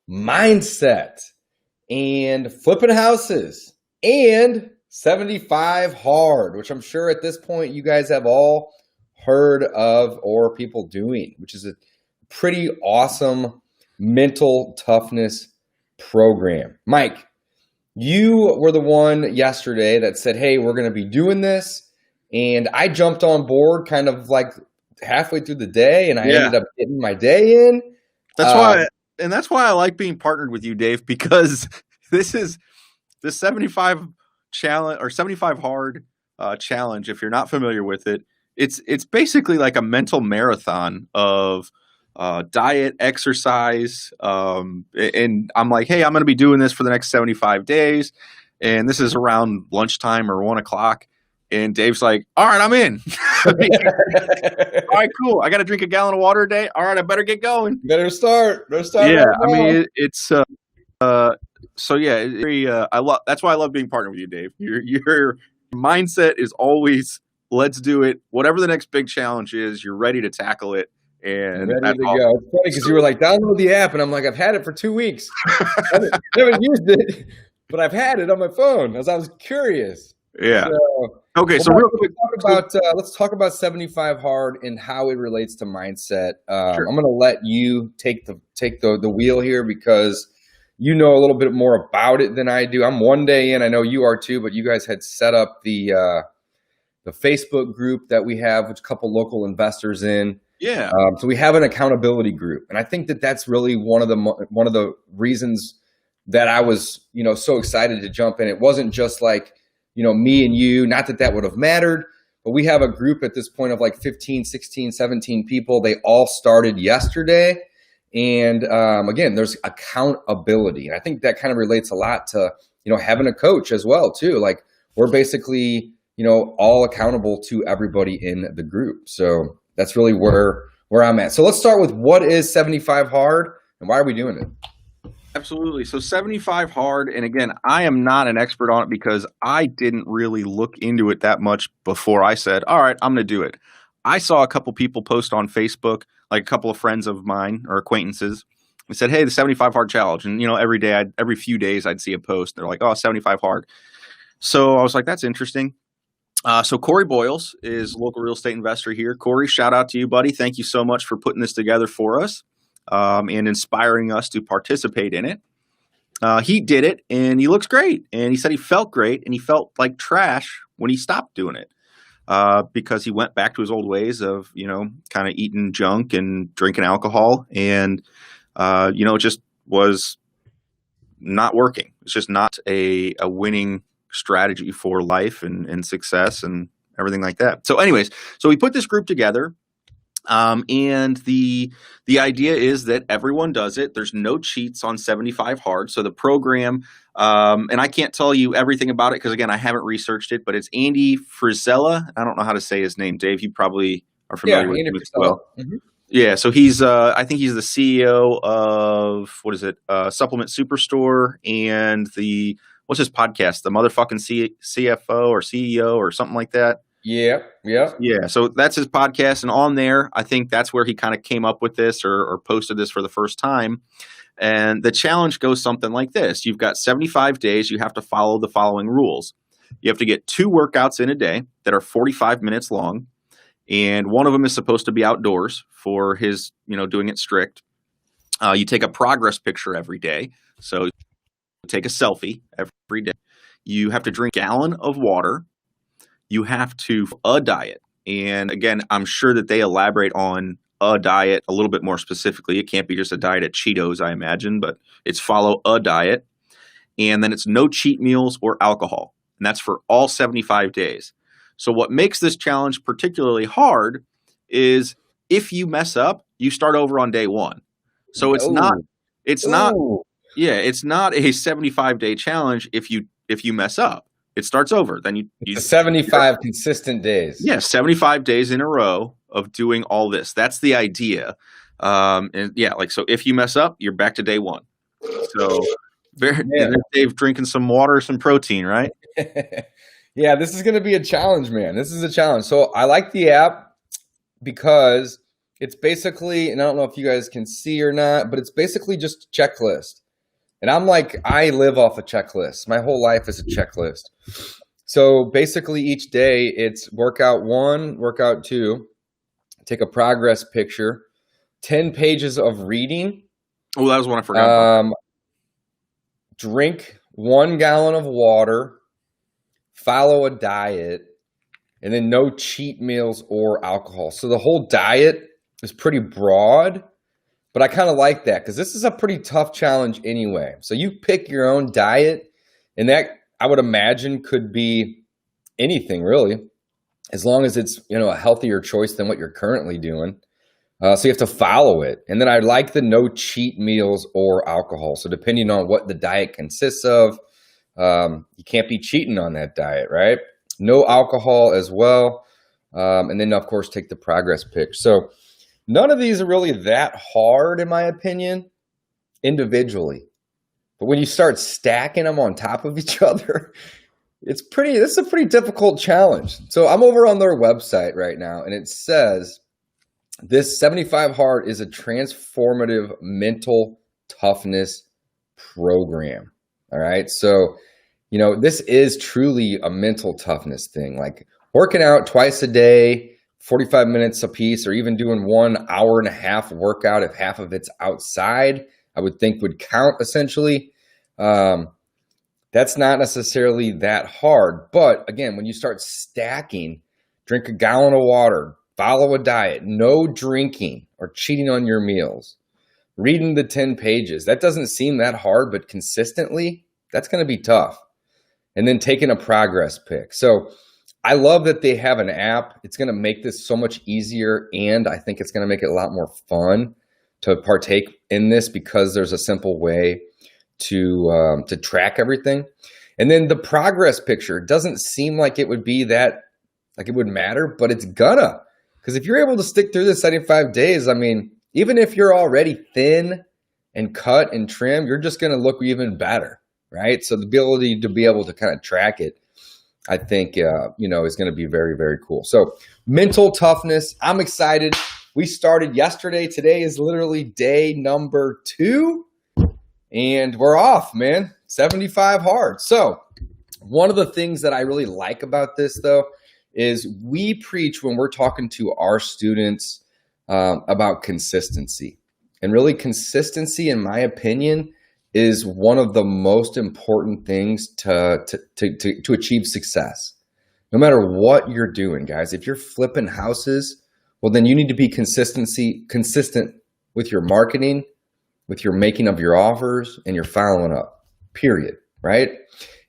mindset and flipping houses and 75 hard, which I'm sure at this point you guys have all heard of or people doing, which is a pretty awesome mental toughness program. Mike, you were the one yesterday that said, hey, we're going to be doing this. And I jumped on board kind of like halfway through the day, and I ended up getting my day in. That's why I like being partnered with you, Dave, because this is the 75 challenge or 75 hard challenge. If you're not familiar with it, it's basically like a mental marathon of diet, exercise, and I'm like, hey, I'm going to be doing this for the next 75 days, and this is around lunchtime or 1 o'clock. And Dave's like, all right, I'm in. All right, cool. I got to drink a gallon of water a day. All right, I better get going. Better start. Yeah, right, I mean, it's so yeah. I love. That's why I love being partnered with you, Dave. Your mindset is always, let's do it. Whatever the next big challenge is, you're ready to tackle it. And ready to go. It's funny because you were like, download the app, and I'm like, I've had it for 2 weeks. I haven't used it, but I've had it on my phone as I was curious. Yeah. Okay. So real quick, let's talk about 75 hard and how it relates to mindset. Sure. I'm going to let you take the wheel here because you know a little bit more about it than I do. I'm 1 day in. I know you are too, but you guys had set up the Facebook group that we have, which a couple local investors in. Yeah. So we have an accountability group, and I think that that's really one of the reasons that I was so excited to jump in. It wasn't just like me and you, not that would have mattered, but we have a group at this point of like 15, 16, 17 people. They all started yesterday. And again, there's accountability. And I think that kind of relates a lot to, having a coach as well, too. Like we're basically, all accountable to everybody in the group. So that's really where I'm at. So let's start with what is 75 hard and why are we doing it? Absolutely. So 75 hard. And again, I am not an expert on it because I didn't really look into it that much before I said, all right, I'm going to do it. I saw a couple people post on Facebook, like a couple of friends of mine or acquaintances. They said, hey, the 75 hard challenge. And, every few days I'd see a post. They're like, oh, 75 hard. So I was like, that's interesting. So Corey Boyles is a local real estate investor here. Corey, shout out to you, buddy. Thank you so much for putting this together for us. And inspiring us to participate in it. He did it, and he looks great. And he said he felt great, and he felt like trash when he stopped doing it because he went back to his old ways of, kind of eating junk and drinking alcohol. And, it just was not working. It's just not a winning strategy for life and success and everything like that. So anyways, we put this group together. And the idea is that everyone does it. There's no cheats on 75 hard. So the program, and I can't tell you everything about it because again, I haven't researched it, but it's Andy Frisella. I don't know how to say his name, Dave. You probably are familiar with him as well. Mm-hmm. Yeah. So he's, I think he's the CEO of, Supplement Superstore and what's his podcast? The motherfucking CFO or CEO or something like that. Yeah. So that's his podcast. And on there, I think that's where he kind of came up with this or posted this for the first time. And the challenge goes something like this. You've got 75 days. You have to follow the following rules. You have to get 2 workouts in a day that are 45 minutes long. And one of them is supposed to be outdoors for his, doing it strict. You take a progress picture every day. So take a selfie every day. You have to drink a gallon of water. You have to a diet. And again, I'm sure that they elaborate on a diet a little bit more specifically. It can't be just a diet of Cheetos, I imagine, but it's follow a diet. And then it's no cheat meals or alcohol. And that's for all 75 days. So what makes this challenge particularly hard is if you mess up, you start over on day 1. So it's not a 75-day challenge if you mess up. It starts over. Then it's 75 consistent days. Yeah, 75 days in a row of doing all this. That's the idea. So if you mess up, you're back to day 1. So Dave drinking some water, some protein, right? Yeah, this is going to be a challenge, man. This is a challenge. So I like the app because It's basically, and I don't know if you guys can see or not, but it's basically just a checklist. And I'm like, I live off a checklist. My whole life is a checklist. So basically, each day it's workout one, workout two, take a progress picture, 10 pages of reading, Oh, that was one I forgot about. drink 1 gallon of water, follow a diet, and then no cheat meals or alcohol. So the whole diet is pretty broad, but I kind of like that because this is a pretty tough challenge anyway. So you pick your own diet, and that I would imagine could be anything really, as long as it's a healthier choice than what you're currently doing. So you have to follow it. And then I like the no cheat meals or alcohol. So depending on what the diet consists of, you can't be cheating on that diet, right? No alcohol as well. And then, of course, take the progress pic. So none of these are really that hard, in my opinion, individually. But when you start stacking them on top of each other, this is a pretty difficult challenge. So I'm over on their website right now, and it says this 75 Hard is a transformative mental toughness program. All right. So, this is truly a mental toughness thing. Like working out twice a day, 45 minutes a piece, or even doing 1.5 hour workout if half of it's outside, I would think would count essentially. That's not necessarily that hard. But again, when you start stacking, drink a gallon of water, follow a diet, no drinking or cheating on your meals, reading the 10 pages, that doesn't seem that hard, but consistently, that's going to be tough. And then taking a progress pic. So I love that they have an app. It's going to make this so much easier, and I think it's going to make it a lot more fun to partake in this because there's a simple way to track everything. And then the progress picture doesn't seem like it would be that, like it would matter, but it's gonna. Because if you're able to stick through the 75 days, I mean, even if you're already thin and cut and trim, you're just going to look even better, right? So the ability to be able to kind of track it, I think, is going to be very, very cool. So mental toughness, I'm excited. We started yesterday. Today is literally day number 2, and we're off, man. 75 hard. So one of the things that I really like about this, though, is we preach when we're talking to our students about consistency. And really, consistency, in my opinion, is one of the most important things to achieve success. No matter what you're doing, guys, if you're flipping houses, well, then you need to be consistent with your marketing, with your making of your offers, and your following up, period, right?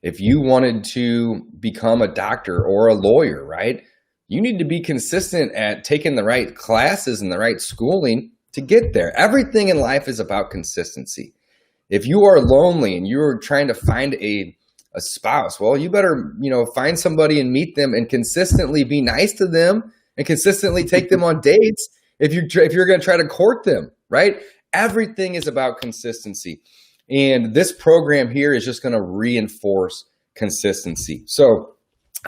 If you wanted to become a doctor or a lawyer, right, you need to be consistent at taking the right classes and the right schooling to get there. Everything in life is about consistency. If you are lonely and you're trying to find a spouse, well, you better, find somebody and meet them and consistently be nice to them and consistently take them on dates if you're going to try to court them, right? Everything is about consistency. And this program here is just going to reinforce consistency. So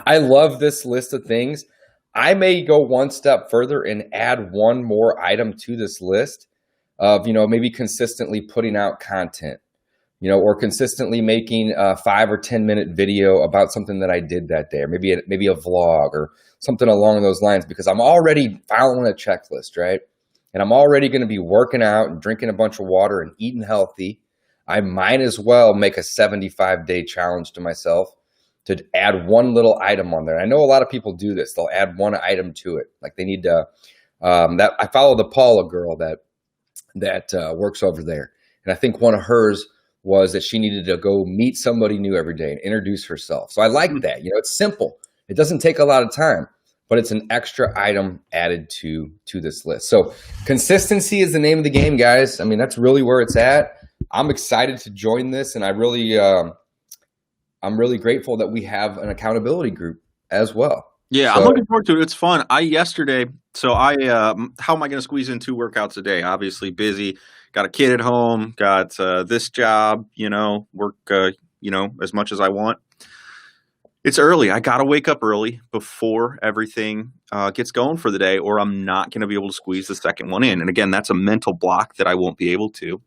I love this list of things. I may go one step further and add one more item to this list of, maybe consistently putting out content, or consistently making a 5 or 10 minute video about something that I did that day, or maybe a vlog or something along those lines, because I'm already following a checklist, right? And I'm already going to be working out and drinking a bunch of water and eating healthy. I might as well make a 75-day challenge to myself to add one little item on there. I know a lot of people do this. They'll add one item to it. Like they need to, I follow the Paula girl that works over there. And I think one of hers was that she needed to go meet somebody new every day and introduce herself. So I like that. It's simple. It doesn't take a lot of time, but it's an extra item added to this list. So consistency is the name of the game, guys. I mean, that's really where it's at. I'm excited to join this, and I'm really grateful that we have an accountability group as well. Yeah, So, I'm looking forward to it. It's fun. How am I going to squeeze in 2 workouts a day? Obviously busy. Got a kid at home. Got this job. Work. As much as I want. It's early. I got to wake up early before everything gets going for the day, or I'm not going to be able to squeeze the second one in. And again, that's a mental block that I won't be able to.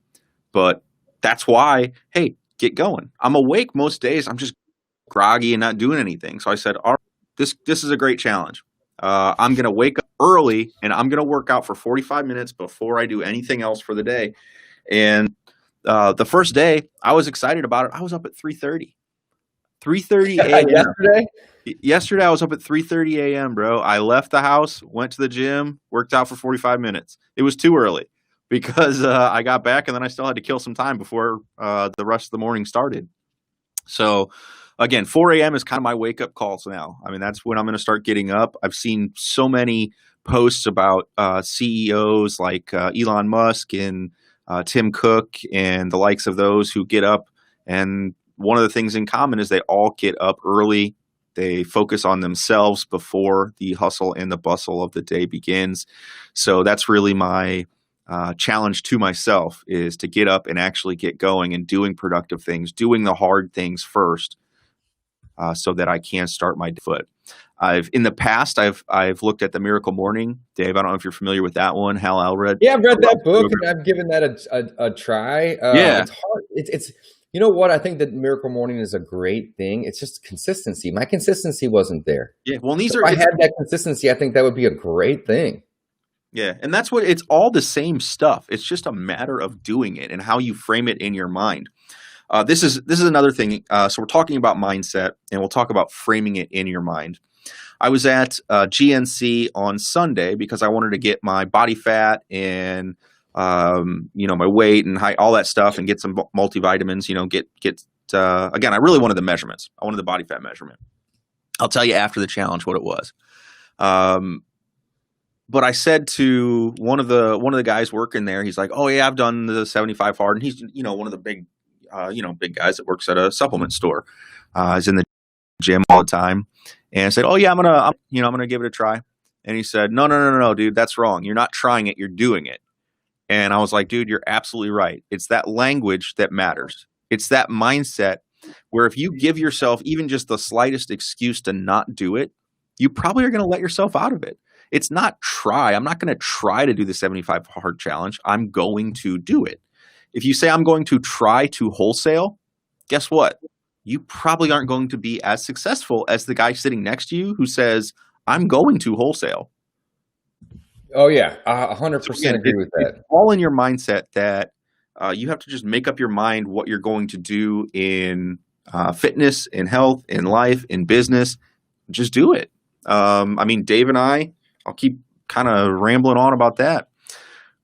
But that's why, hey, get going. I'm awake most days. I'm just groggy and not doing anything. So I said, all right, this is a great challenge. I'm going to wake up early and I'm going to work out for 45 minutes before I do anything else for the day. And the first day, I was excited about it. I was up at 3:30. 3:30 a.m. Yesterday? Yesterday, I was up at 3:30 a.m., bro. I left the house, went to the gym, worked out for 45 minutes. It was too early because I got back and then I still had to kill some time before the rest of the morning started. So, again, 4 a.m. is kind of my wake up calls now. I mean, that's when I'm going to start getting up. I've seen so many posts about CEOs like Elon Musk and Tim Cook and the likes of those who get up. And one of the things in common is they all get up early. They focus on themselves before the hustle and the bustle of the day begins. So that's really my challenge to myself, is to get up and actually get going and doing productive things, doing the hard things first, so that I can start my foot. In the past, I've looked at the Miracle Morning. Dave, I don't know if you're familiar with that one. Hal Elrod. Yeah, I've read that book and I've given that a try. Yeah. It's hard. It's you know what? I think that Miracle Morning is a great thing. It's just consistency. My consistency wasn't there. Yeah. Well, So if I had that consistency, I think that would be a great thing. Yeah, and that's what it's all the same stuff. It's just a matter of doing it and how you frame it in your mind. This is another thing. So we're talking about mindset, and we'll talk about framing it in your mind. I was at GNC on Sunday because I wanted to get my body fat and my weight and height, all that stuff, and get some multivitamins. Again, I really wanted the measurements. I wanted the body fat measurement. I'll tell you after the challenge what it was. But I said to one of the guys working there, he's like, "Oh yeah, I've done the 75 hard," and he's one of the big guys that works at a supplement store. He's in the gym all the time, and I said, "Oh yeah, I'm gonna give it a try." And he said, "No, dude, that's wrong. You're not trying it. You're doing it." And I was like, "Dude, you're absolutely right. It's that language that matters. It's that mindset where if you give yourself even just the slightest excuse to not do it, you probably are going to let yourself out of it. It's not try. I'm not going to try to do the 75 hard challenge. I'm going to do it. If you say I'm going to try to wholesale, guess what? You probably aren't going to be as successful as the guy sitting next to you who says, I'm going to wholesale. Oh yeah, 100% agree with that. It's all in your mindset that you have to just make up your mind what you're going to do in fitness, in health, in life, in business. Just do it. Dave and I'll keep kind of rambling on about that.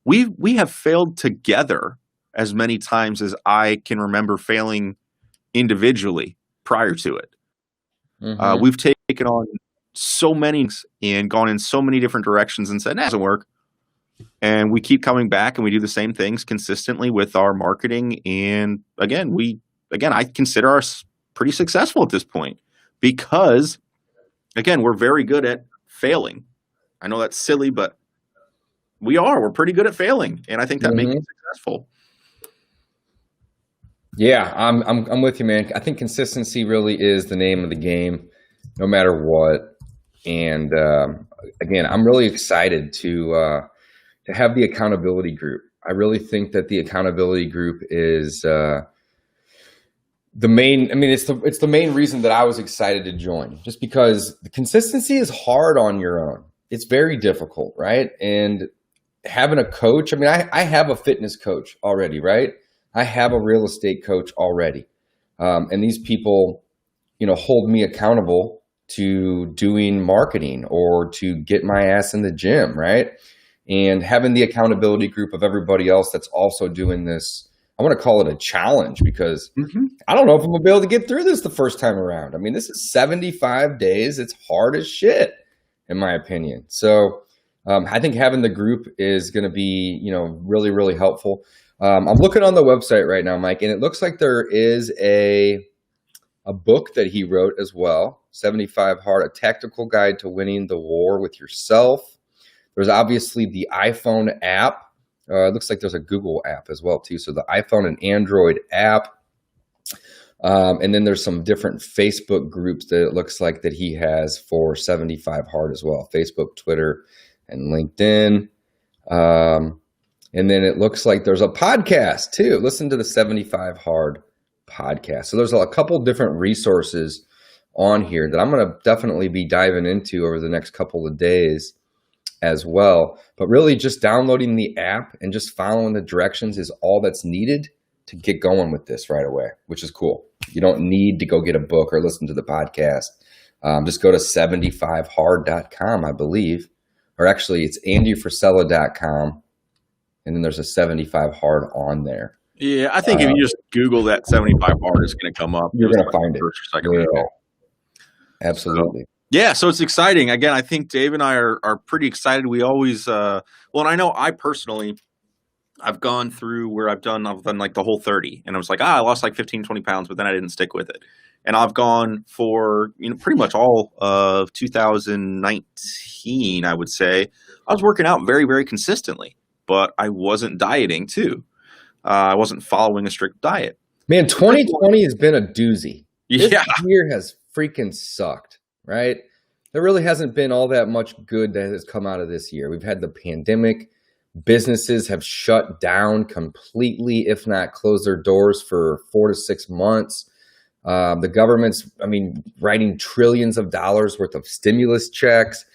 We have failed together as many times as I can remember failing individually prior to it. Mm-hmm. We've taken on so many and gone in so many different directions and said, that doesn't work. And we keep coming back and we do the same things consistently with our marketing. And again, I consider us pretty successful at this point because, again, we're very good at failing. I know that's silly, but we're pretty good at failing. And I think that makes us successful. Yeah, I'm with you, man. I think consistency really is the name of the game, no matter what. And again, I'm really excited to have the accountability group. I really think that the accountability group is the main. I mean, it's the main reason that I was excited to join, just because the consistency is hard on your own. It's very difficult, right? And having a coach. I mean, I have a fitness coach already, right? I have a real estate coach already, and these people, hold me accountable to doing marketing or to get my ass in the gym, right? And having the accountability group of everybody else that's also doing this, I want to call it a challenge because I don't know if I'm gonna be able to get through this the first time around. I mean, this is 75 days. It's hard as shit, in my opinion. So I think having the group is going to be, really, really helpful. I'm looking on the website right now, Mike, and it looks like there is a book that he wrote as well, 75 Hard, a tactical guide to winning the war with yourself. There's obviously the iPhone app. It looks like there's a Google app as well, too. So the iPhone and Android app. And then there's some different Facebook groups that it looks like that he has for 75 Hard as well. Facebook, Twitter, and LinkedIn. And then it looks like there's a podcast too. Listen to the 75 Hard podcast. So there's a couple different resources on here that I'm going to definitely be diving into over the next couple of days as well. But really just downloading the app and just following the directions is all that's needed to get going with this right away, which is cool. You don't need to go get a book or listen to the podcast. Just go to 75hard.com, I believe. Or actually, it's andyfrisella.com. And then there's a 75 Hard on there. Yeah, I think if you just Google that 75 Hard, it's going to come up. You're going to find it. First or second result. Absolutely. Yeah, so it's exciting. Again, I think Dave and I are pretty excited. We always, and I know I personally, I've gone through where I've done like the whole 30, and I was like, I lost like 15, 20 pounds, but then I didn't stick with it. And I've gone for, pretty much all of 2019, I would say. I was working out very, very consistently, but I wasn't dieting too. I wasn't following a strict diet. Man, 2020 has been a doozy. Yeah. This year has freaking sucked, right? There really hasn't been all that much good that has come out of this year. We've had the pandemic. Businesses have shut down completely, if not closed their doors for 4 to 6 months. The government's, writing trillions of dollars worth of stimulus checks.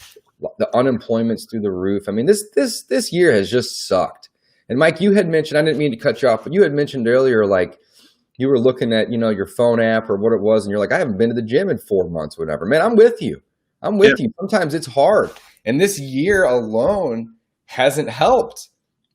The unemployment's through the roof. This year has just sucked. And Mike, you had mentioned, I didn't mean to cut you off, but you had mentioned earlier, like you were looking at, your phone app or what it was, and you're like, I haven't been to the gym in 4 months, whatever. Man, I'm with you. You. Sometimes it's hard. And this year alone hasn't helped,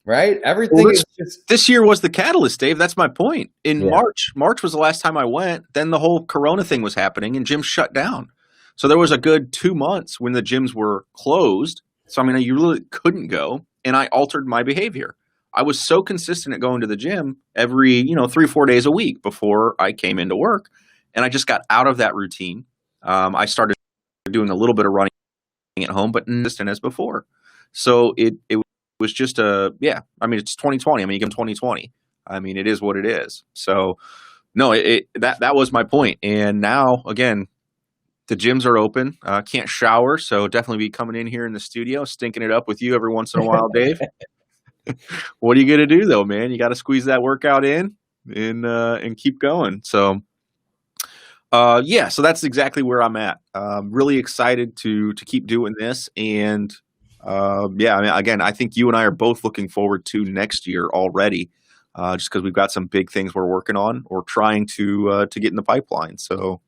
right? Everything is just... This year was the catalyst, Dave. That's my point. In March was the last time I went. Then the whole Corona thing was happening and gyms shut down. So there was a good 2 months when the gyms were closed. So, you really couldn't go. And I altered my behavior. I was so consistent at going to the gym every, 3-4 days a week before I came into work. And I just got out of that routine. I started doing a little bit of running at home, but consistent as before. So it was just it's 2020. You give them 2020. It is what it is. So no, that was my point. And now again, the gyms are open. Can't shower, so definitely be coming in here in the studio, stinking it up with you every once in a while, Dave. What are you gonna do though, man? You got to squeeze that workout in and keep going. So so that's exactly where I'm at. Really excited to keep doing this. And again, I think you and I are both looking forward to next year already, just because we've got some big things we're working on or trying to get in the pipeline. So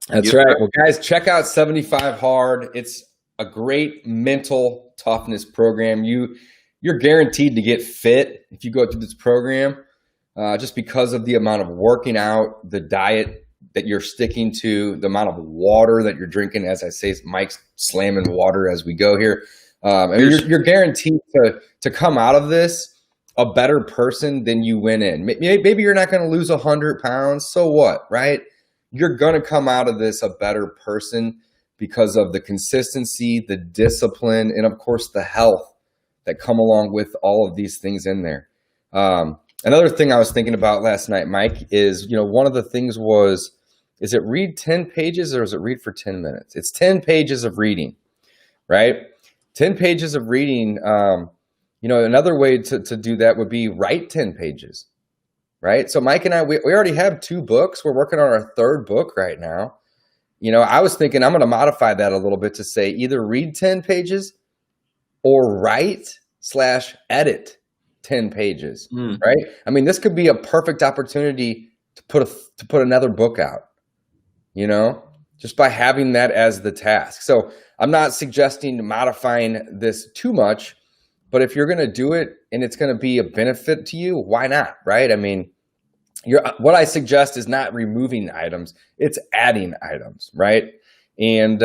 that's right. Well, guys, check out 75 Hard. It's a great mental toughness program. You're guaranteed to get fit if you go through this program. Just because of the amount of working out, the diet that you're sticking to, the amount of water that you're drinking. As I say, Mike's slamming water as we go here. You're guaranteed to come out of this a better person than you went in. Maybe you're not going to lose 100 pounds. So what, right? You're going to come out of this a better person because of the consistency, the discipline, and of course the health that come along with all of these things in there. Another thing I was thinking about last night, Mike, is, one of the things was, is it read 10 pages or is it read for 10 minutes? It's 10 pages of reading, right? 10 pages of reading. Another way to do that would be write 10 pages, right? So Mike and I, we already have 2 books. We're working on our 3rd book right now. I was thinking I'm going to modify that a little bit to say either read 10 pages or write/edit 10 pages, right? This could be a perfect opportunity to put another book out, just by having that as the task. So I'm not suggesting modifying this too much, but if you're going to do it and it's going to be a benefit to you, why not, right? What I suggest is not removing items, it's adding items, right? And,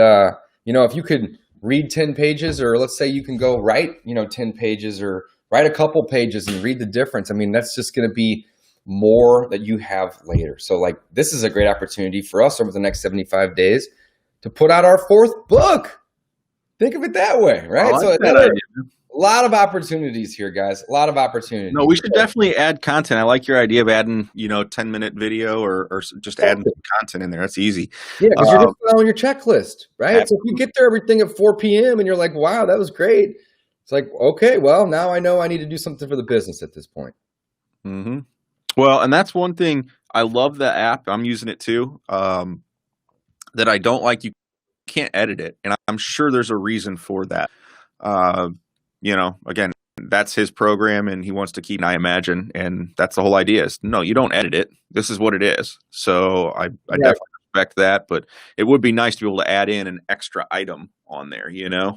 if you could read 10 pages, or let's say you can go write, 10 pages or write a couple pages and read the difference. That's just going to be more that you have later. So this is a great opportunity for us over the next 75 days to put out our 4th book. Think of it that way, right? I like so that idea. lot of opportunities here, guys. A lot of No, we opportunities. should definitely add content. I like your idea of adding, 10-minute video or just adding some content in there. That's easy. Yeah, because you're Um, just following your checklist, right? So if you get there everything at 4 p.m. and you're like, wow, that was great. It's like, okay, well, now I know I need to do something for the business at this point. hmm Well, and that's one thing. I love the app. I'm using it too. That I don't like. You can't edit it, and I'm sure there's a reason for that. Uh, again, that's his program, and he wants to keep. I imagine, and that's the whole idea. Is no, you don't edit it. This is what it is. So I Yeah, definitely respect that, but it would be nice to be able to add in an extra item on there.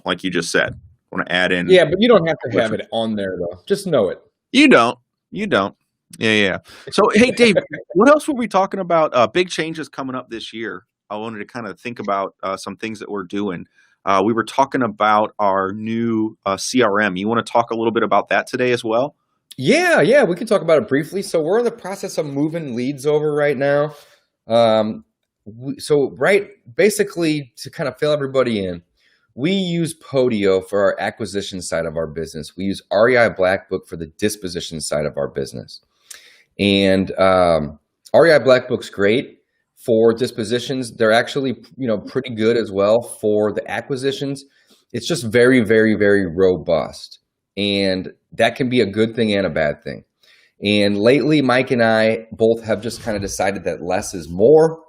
Like you just said, want to add in. yeah, but you don't have to have it on there though. Just know it. You don't. You don't. Yeah, yeah. So, hey, Dave, what else were we talking about? Big changes coming up this year. I wanted to kind of think about some things that we're doing. We were talking about our new CRM. You want to talk a little bit about that today as well? Yeah, we can talk about it briefly. So we're in the process of moving leads over right now. Basically to kind of fill everybody in, we use Podio for our acquisition side of our business. We use REI Black Book for the disposition side of our business. And REI Black Book's great for dispositions. They're actually, pretty good as well for the acquisitions. It's just very, very, very robust. And that can be a good thing and a bad thing. And lately, Mike and I both have just kind of decided that less is more.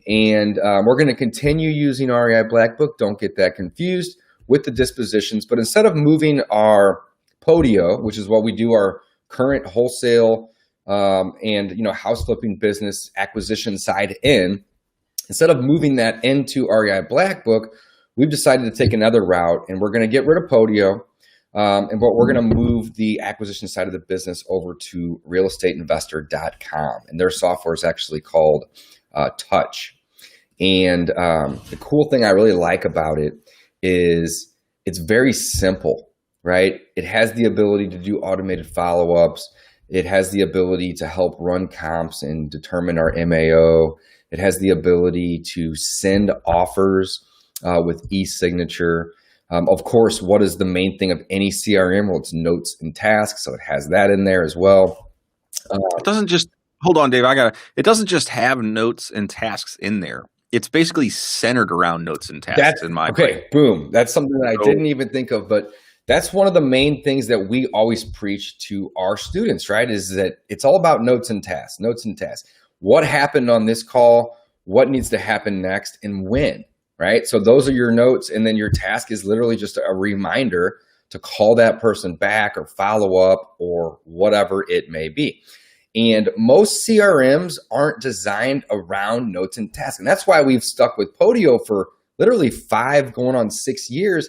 And we're going to continue using REI Black Book. Don't get that confused with the dispositions. But instead of moving our Podio, which is what we do our current wholesale and house flipping business acquisition side instead of moving that into REI Black Book, we've decided to take another route, and we're going to get rid of Podio, but we're going to move the acquisition side of the business over to realestateinvestor.com, and their software is actually called Touch. And the cool thing I really like about it is it's very simple, right? It has the ability to do automated follow-ups. It has the ability to help run comps and determine our MAO. It has the ability to send offers with e-signature. Of course, what is the main thing of any CRM? Well, it's notes and tasks, so it has that in there as well. It doesn't just hold on, Dave. It doesn't just have notes and tasks in there. It's basically centered around notes and tasks. In my brain. Boom. That's something that I didn't even think of, but that's one of the main things that we always preach to our students, right? Is that it's all about notes and tasks. What happened on this call? What needs to happen next, and when? Right? So those are your notes, and then your task is literally just a reminder to call that person back or follow up or whatever it may be. And most CRMs aren't designed around notes and tasks. And that's why we've stuck with Podio for literally 5 going on 6 years,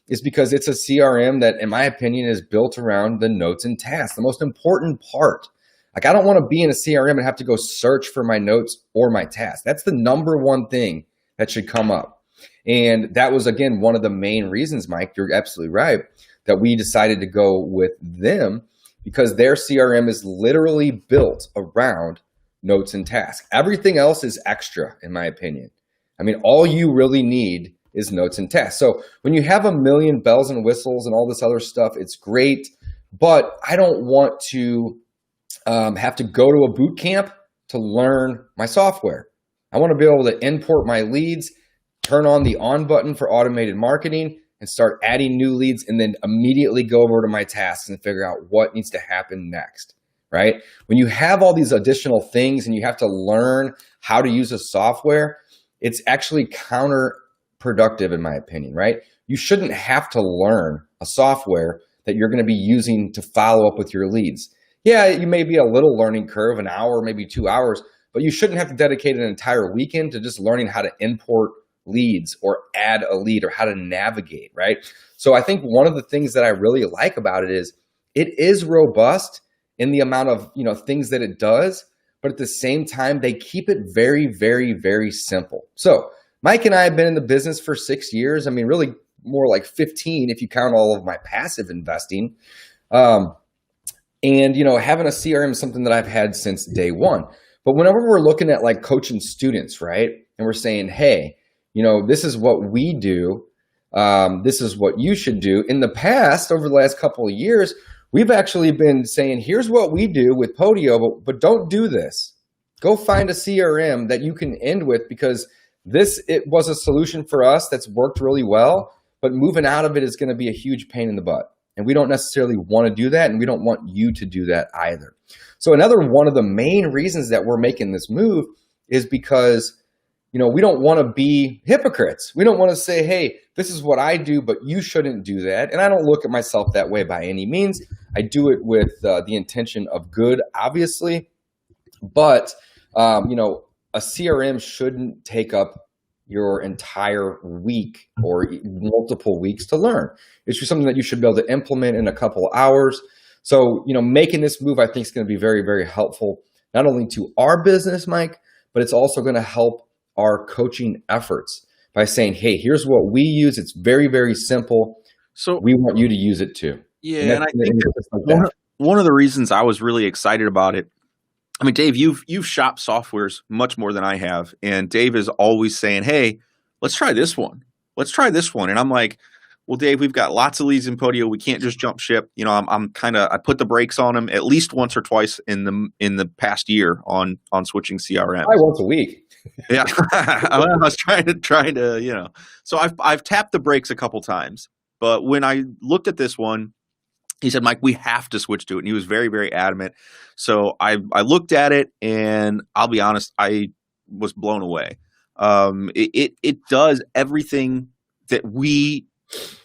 is because it's a CRM that, in my opinion, is built around the notes and tasks, the most important part. Like, I don't want to be in a CRM and have to go search for my notes or my tasks. That's the number one thing that should come up. And that was, again, one of the main reasons, Mike, you're absolutely right, that we decided to go with them, because their CRM is literally built around notes and tasks. Everything else is extra, in my opinion. I mean, all you really need is notes and tasks. So when you have a million bells and whistles and all this other stuff, it's great, but I don't want to have to go to a boot camp to learn my software. I want to be able to import my leads, turn on the on button for automated marketing, and start adding new leads, and then immediately go over to my tasks and figure out what needs to happen next, right? When you have all these additional things and you have to learn how to use a software, it's actually counterproductive, in my opinion, right? You shouldn't have to learn a software that you're going to be using to follow up with your leads. Yeah, you may be a little learning curve, an hour, maybe 2 hours, but you shouldn't have to dedicate an entire weekend to just learning how to import leads or add a lead or how to navigate, right? So I think one of the things that I really like about it is robust in the amount of, things that it does, but at the same time, they keep it very, very, very simple. So Mike and I have been in the business for 6 years. I mean, really more like 15 if you count all of my passive investing. And, having a CRM is something that I've had since day one. But whenever we're looking at like coaching students, right? And we're saying, hey, this is what we do. This is what you should do. In the past, over the last couple of years, we've actually been saying, here's what we do with Podio, but don't do this. Go find a CRM that you can end with, because it was a solution for us that's worked really well, but moving out of it is going to be a huge pain in the butt. And we don't necessarily want to do that, and we don't want you to do that either. So another one of the main reasons that we're making this move is because, we don't want to be hypocrites. We don't want to say, hey, this is what I do, but you shouldn't do that. And I don't look at myself that way by any means. I do it with the intention of good, obviously. But, a CRM shouldn't take up your entire week or multiple weeks to learn. It's just something that you should be able to implement in a couple of hours. So, making this move, I think, is going to be very, very helpful, not only to our business, Mike, but it's also going to help our coaching efforts by saying, hey, here's what we use. It's very, very simple. So we want you to use it too. Yeah. And I think one of the reasons I was really excited about it, I mean, Dave, you've shopped softwares much more than I have. And Dave is always saying, hey, let's try this one. Let's try this one. And I'm like, well, Dave, we've got lots of leads in Podio. We can't just jump ship. I put the brakes on them at least once or twice in the past year on switching CRM. Probably once a week. Yeah, I was trying to. So I've tapped the brakes a couple times, but when I looked at this one, he said, Mike, we have to switch to it. And he was very, very adamant. So I looked at it, and I'll be honest, I was blown away. It does everything that we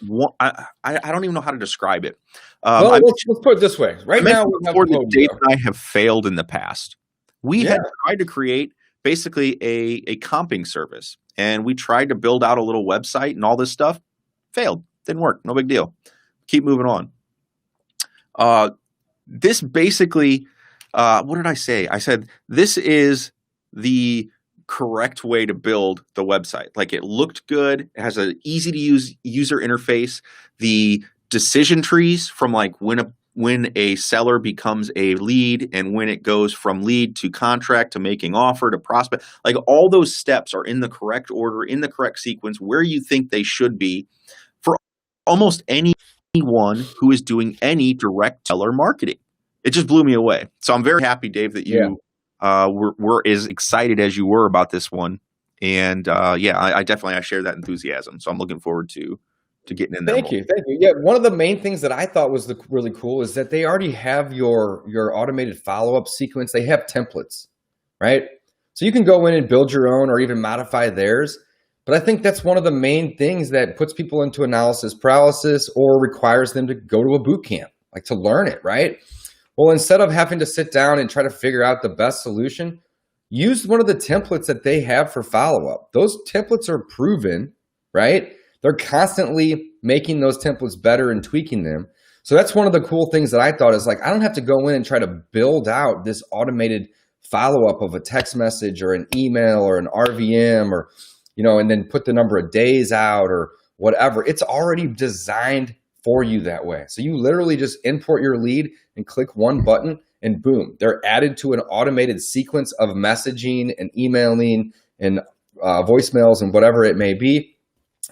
want. I don't even know how to describe it. Let's put it this way. Right now, before Dave and I have failed in the past. We had tried to create basically a comping service, and we tried to build out a little website and all this stuff. Failed. Didn't work. No big deal. Keep moving on. This basically, what did I say? I said, this is the correct way to build the website. Like, it looked good. It has an easy to use user interface. The decision trees from like when a seller becomes a lead and when it goes from lead to contract to making offer to prospect, like all those steps are in the correct order, in the correct sequence, where you think they should be for almost anyone who is doing any direct seller marketing. It just blew me away. So I'm very happy, Dave, that you were as excited as you were about this one. And I definitely share that enthusiasm. So I'm looking forward to getting in there. Thank you. Yeah, one of the main things that I thought was really cool is that they already have your automated follow-up sequence. They have templates, right? So you can go in and build your own or even modify theirs. But I think that's one of the main things that puts people into analysis paralysis or requires them to go to a boot camp, like to learn it, right? Well, instead of having to sit down and try to figure out the best solution, use one of the templates that they have for follow-up. Those templates are proven, right? They're constantly making those templates better and tweaking them. So that's one of the cool things that I thought is like, I don't have to go in and try to build out this automated follow-up of a text message or an email or an RVM or, and then put the number of days out or whatever. It's already designed for you that way. So you literally just import your lead and click one button and boom, they're added to an automated sequence of messaging and emailing and voicemails and whatever it may be.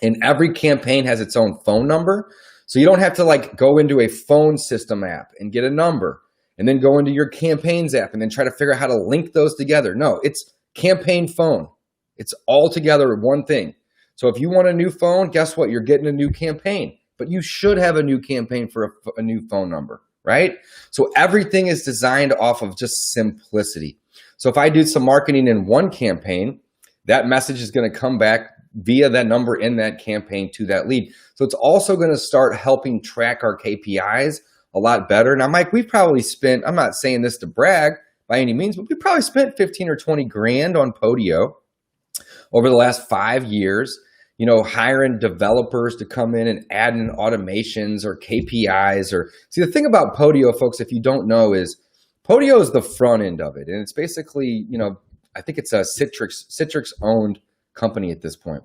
And every campaign has its own phone number. So you don't have to like go into a phone system app and get a number and then go into your campaigns app and then try to figure out how to link those together. No, it's campaign phone. It's all together one thing. So if you want a new phone, guess what? You're getting a new campaign, but you should have a new campaign for a new phone number, right? So everything is designed off of just simplicity. So if I do some marketing in one campaign, that message is going to come back via that number in that campaign to that lead. So it's also going to start helping track our KPIs a lot better. Now, Mike, we've probably spent, I'm not saying this to brag by any means, but we probably spent 15 or 20 grand on Podio over the last 5 years, hiring developers to come in and add in automations or KPIs or see the thing about Podio, folks, if you don't know, is Podio is the front end of it. And it's basically, I think it's a Citrix owned company at this point.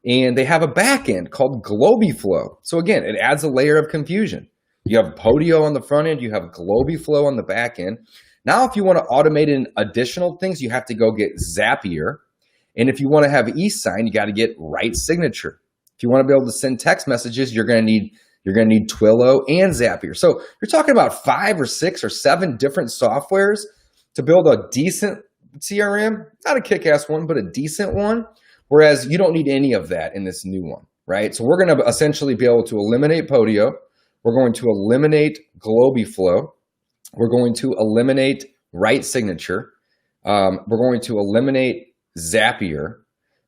And they have a back end called Globiflow. So again, it adds a layer of confusion. You have Podio on the front end, you have Globiflow on the back end. Now, if you want to automate in additional things, you have to go get Zapier. And if you want to have e-sign, you got to get Right Signature. If you want to be able to send text messages, you're going to need Twilio and Zapier. So you're talking about 5 or 6 or 7 different softwares to build a decent CRM, not a kick-ass one, but a decent one. Whereas you don't need any of that in this new one, right? So we're going to essentially be able to eliminate Podio. We're going to eliminate Globiflow. We're going to eliminate Right Signature. We're going to eliminate Zapier.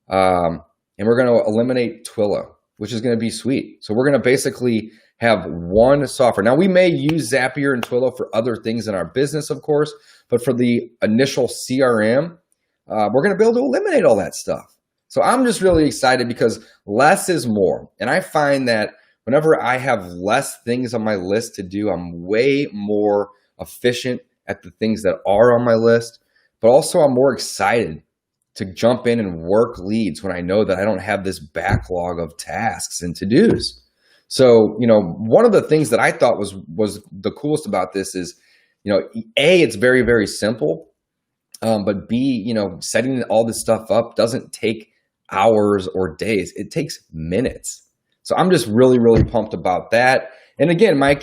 And we're going to eliminate Twilio, which is going to be sweet. So we're going to basically have one software. Now, we may use Zapier and Twilio for other things in our business, of course, but for the initial CRM, we're going to be able to eliminate all that stuff. So I'm just really excited because less is more. And I find that whenever I have less things on my list to do, I'm way more efficient at the things that are on my list, but also I'm more excited to jump in and work leads when I know that I don't have this backlog of tasks and to-dos. So, one of the things that I thought was the coolest about this is, A, it's very, very simple. But B, setting all this stuff up doesn't take hours or days. It takes minutes. So I'm just really, really pumped about that. And again, Mike,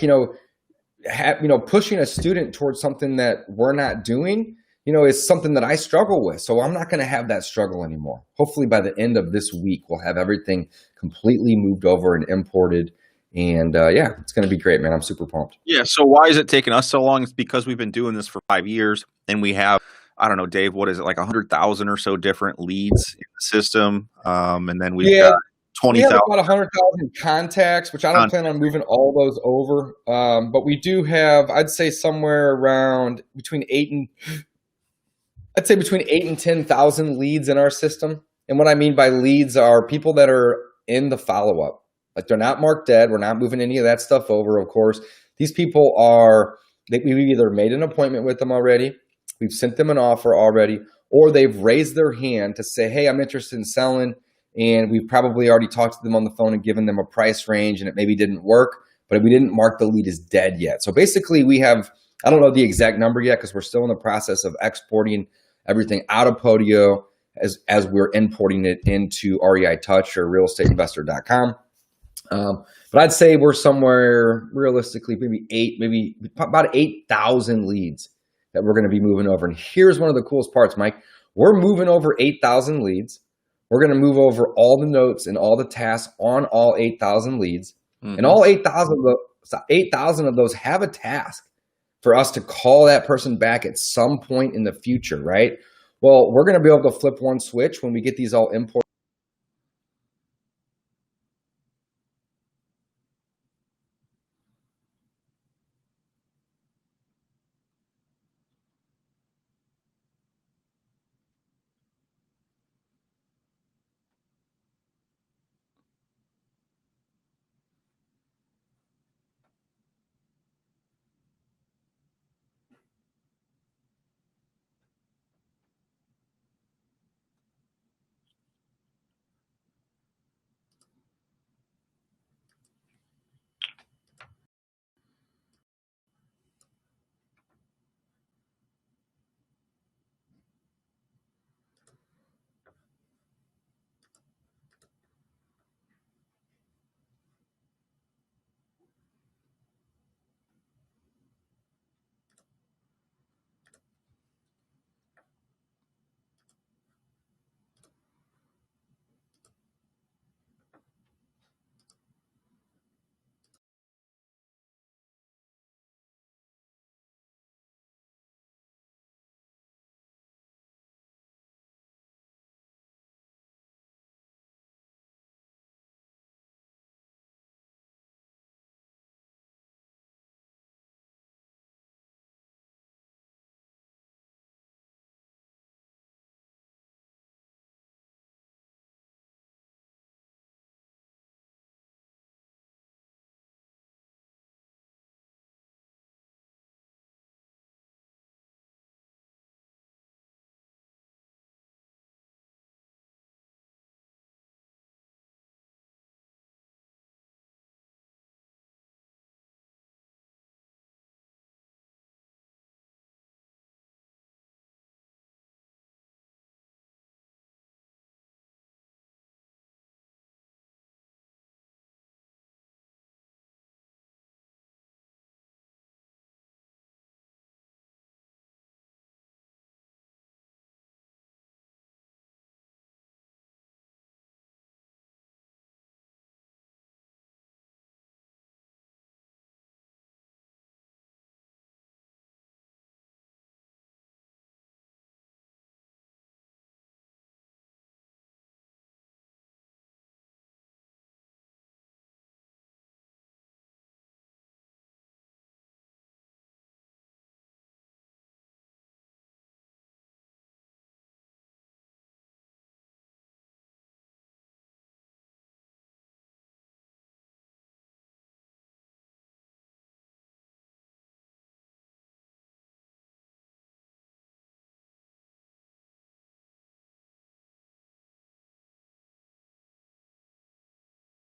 pushing a student towards something that we're not doing, is something that I struggle with. So I'm not going to have that struggle anymore. Hopefully by the end of this week, we'll have everything completely moved over and imported. And it's going to be great, man. I'm super pumped. Yeah. So why is it taking us so long? It's because we've been doing this for 5 years and we have, I don't know, Dave, what is it, like 100,000 or so different leads in the system? And then we've got 20,000. We have about 100,000 contacts, which I don't plan on moving all those over. But we do have, I'd say somewhere around between 8 and 10,000 leads in our system. And what I mean by leads are people that are in the follow-up. Like they're not marked dead. We're not moving any of that stuff over, of course. These people we've either made an appointment with them already, we've sent them an offer already, or they've raised their hand to say, hey, I'm interested in selling. And we've probably already talked to them on the phone and given them a price range and it maybe didn't work, but we didn't mark the lead as dead yet. So basically we have, I don't know the exact number yet because we're still in the process of exporting everything out of Podio as we're importing it into REI Touch or realestateinvestor.com. But I'd say we're somewhere realistically, maybe about 8,000 leads that we're going to be moving over. And here's one of the coolest parts, Mike. We're moving over 8,000 leads. We're going to move over all the notes and all the tasks on all 8,000 leads. Mm-hmm. And all 8,000 of those have a task for us to call that person back at some point in the future, right? Well, we're going to be able to flip one switch when we get these all imported